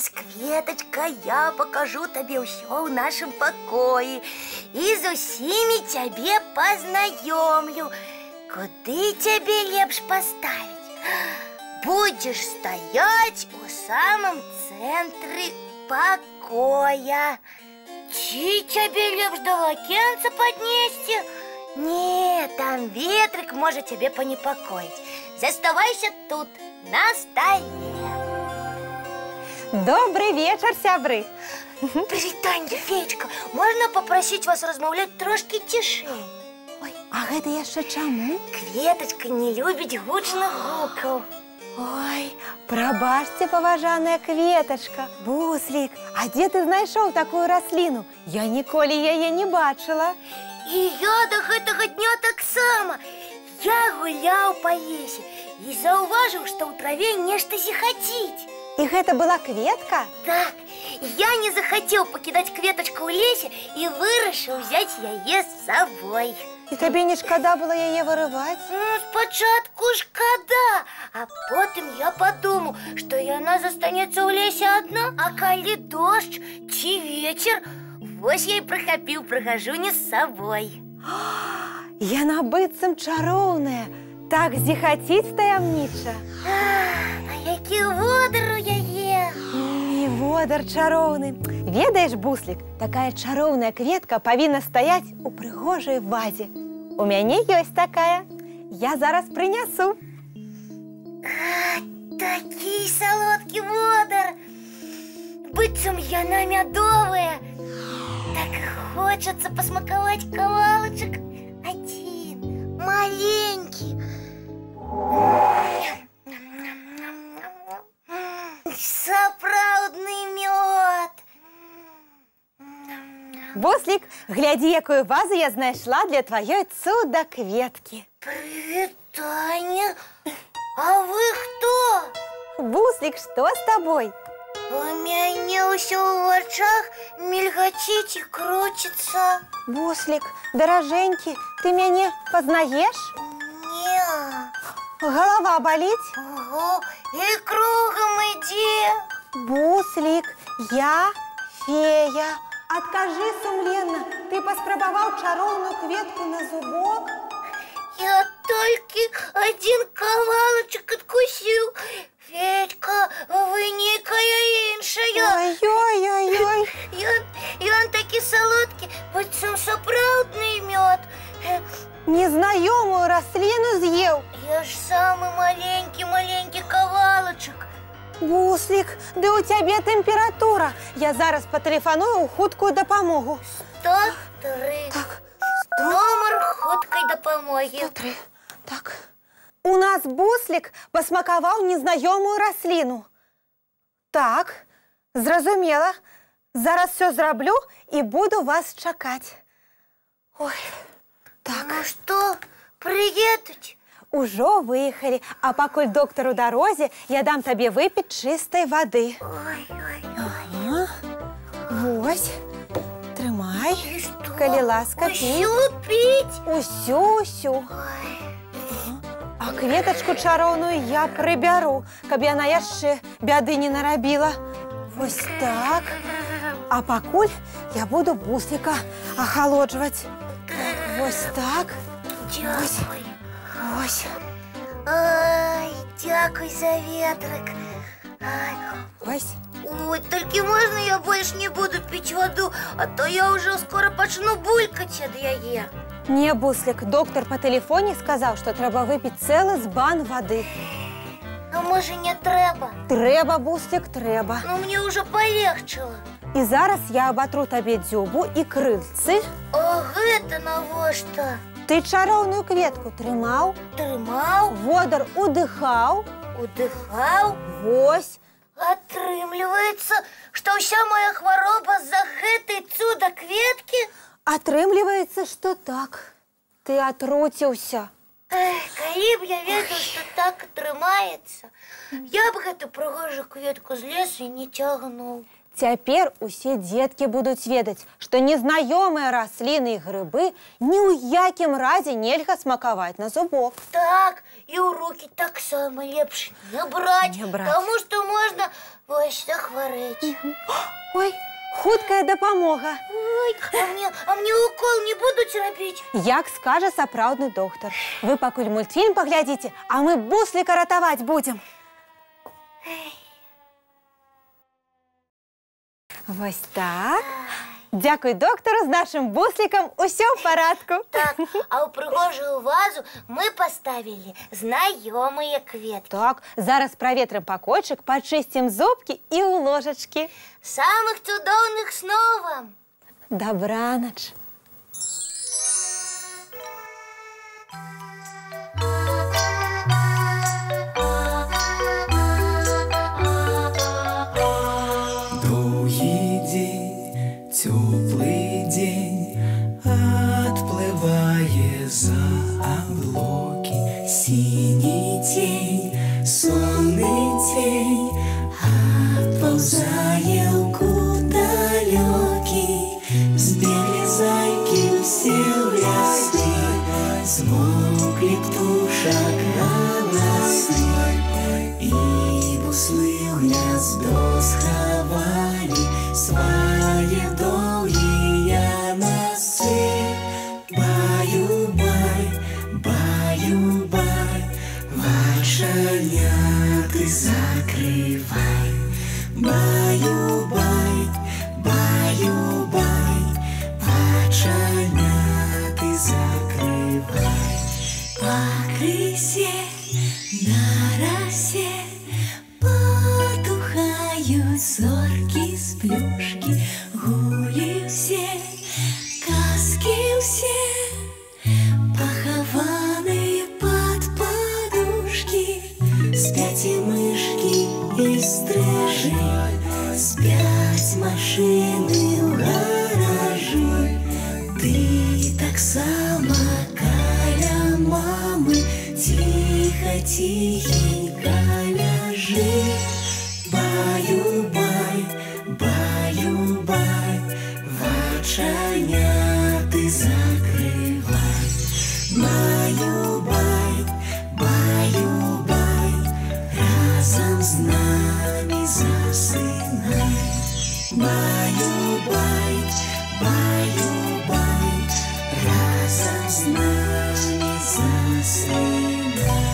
Сейчас, Кветочка, я покажу тебе все в нашем покое и за всеми тебе познакомлю. Куды тебе лепш поставить? Будешь стоять у самом центре покоя. Чи тебе лепш до лакенца поднести? Нет, там ветрик может тебе понепокоить. Заставайся тут, на столе. Добрый вечер, сябры. Прывітанне, Феечка, можно попросить вас размаўляць трошки тишей? Ой, а гэта яшчэ чаму? Кветочка не любит гучных гукаў. Ой, прабачце, паважаная Кветачка. Буслік, а дзе ты знайшоў такую расліну? Я ніколі яе не бачыла. И я до гэтага дня таксама. Я гуляў па лесе и заўважыў, што ў траве нешта зіхаціць. І гэта была кветка? Так, я не захотел покидать Кветочку в лесе и вырашил взять яе с собой. І табе не шкада было яе вырываць? Ну, спочатку шкада, а потом я подумал, что яна застанется в лесе одна, а калі дождь чи ветер, вось я и прохапил прохожуне с собой. Яна быццам чароўная, так зіхаціць таямніча. А які водар у яе! І водар чароўны. Ведаеш, Буслік, такая чароўная кветка павінна стаяць у прыгожай вазе. У мяне ёсць такая. Я зараз прынясу. Такі салодкі водар! Быццам яна мядовая. Так хочется посмаковать кавалочек. Один, маленький. Сапраўдны мёд. Буслік, глядзі, якую вазу я знайшла для тваёй цуда-кветкі. Прывітанне. А вы хто? Буслік, што з табой? У мяне ўсё ў вачах мільгачыць і круціцца. Буслік, даражэнькі, ты мяне пазнаеш? Не. Голова баліць? Ого, і кругом ідзе. Буслік, я фея. Адкажы сумленна, ты паспрабаваў чароўную кветку на зубок? Я толькі один кавалачак адкусіў. Федька, вы некая іншая. Ой-ой-ой-ой. Ён такі салодкі, быццам сапраўдны мёд. Незнаёмую расліну з'еў. Я ж самы маленькі кавалачак. Буслік, ды у цябе тэмпература. Я зараз патэлефаную ў хуткую дапамогу. 103. Так, Номер хуткай дапамогі. 103. Так. У нас Буслік пасмакаваў незнаёмую расліну. Так, зразумела. Зараз все зраблю і буду вас чакаць. Ой, так. Ну што, прыедуць? Ужо выехалі, а пакуль доктар у дарозе, я дам табе выпіць чыстай вады. Ой-ой-ой. Вось, трымай, калі ласка, пі. Усю піць? Усю. А кветачку чароўную я прыбяру, каб яна яшчэ бяды не нарабіла. Вось так. А пакуль я буду Бусліка ахалоджваць. Вось так. Дзякуй. Вось. Ай, дзякуй за ветрык. Вось. Ой, толькі можна я больш не буду піць ваду, а то я ўжо скора пачну булькаць ад яе. Не, Буслік, доктар па тэлефоне сказаў, што трэба выпіць цэлы збан вады. А можа не трэба? Трэба, Буслік, трэба. Ну мне ўжо палегчала. І зараз я абатру табе дзюбу і крыльцы. А гэта навошта? Ты чароўную кветку трымаў? Трымаў? Водар удыхаў? Удыхаў? Вось. Атрымліваецца, што ўся моя хвароба з-за гэтай цуда-кветкі? Атрымліваецца, што так. Ты атруціўся. Калі б я ведаў, што так атрымаецца, я б гэту прыгожую кветку з лесу не цягнуў. Цяпер усе дзеткі будуць ведаць, што незнаёмыя расліны і грыбы ні ў якім разе нельга смакаваць на зубок. Так, і ў рукі таксама лепш не браць, таму што можна вось захварэць. Ой, хуткая дапамога. Ой, а мне укол не будуць рабіць? Як скажа сапраўдны доктар. Вы пакуль мультфільм паглядзіце, а мы бусліка ратаваць будзем. Вось так. Дзякуй доктару, з нашым буслікам усё ў парадку. Так, а ў прыгожую вазу мы паставілі знаёмыя кветкі. Так, зараз праветрым пакойчык, пачысцім зубкі і ў ложачкі. Самых цудоўных сноў вам! Дабранач. Теплый день отплывая за облаки, синий тень, сонный тень отползает куда далекий. Сбегли зайки все в лесы, смолкли птушек голосы, и буслы в гнездо сховали свои долгие носы. Баю-бай, баю-бай, вачаняты закрывай. Баю-бай, баю-бай, вачаняты закрывай. По крысе на росе потухают зорки с плюшки, гули все, казки все, похованные под подушки. Спят и мышки, и стрижи, спят машины в гаражи. Ты так само каля мамы, тихо-тихенько ляжи. Баю-бай, баю-бай, вачаняты закрывай. Баю-бай, баю-бай, разом с нами засынай. Баю-бай, баю-бай, разом с нами засынай.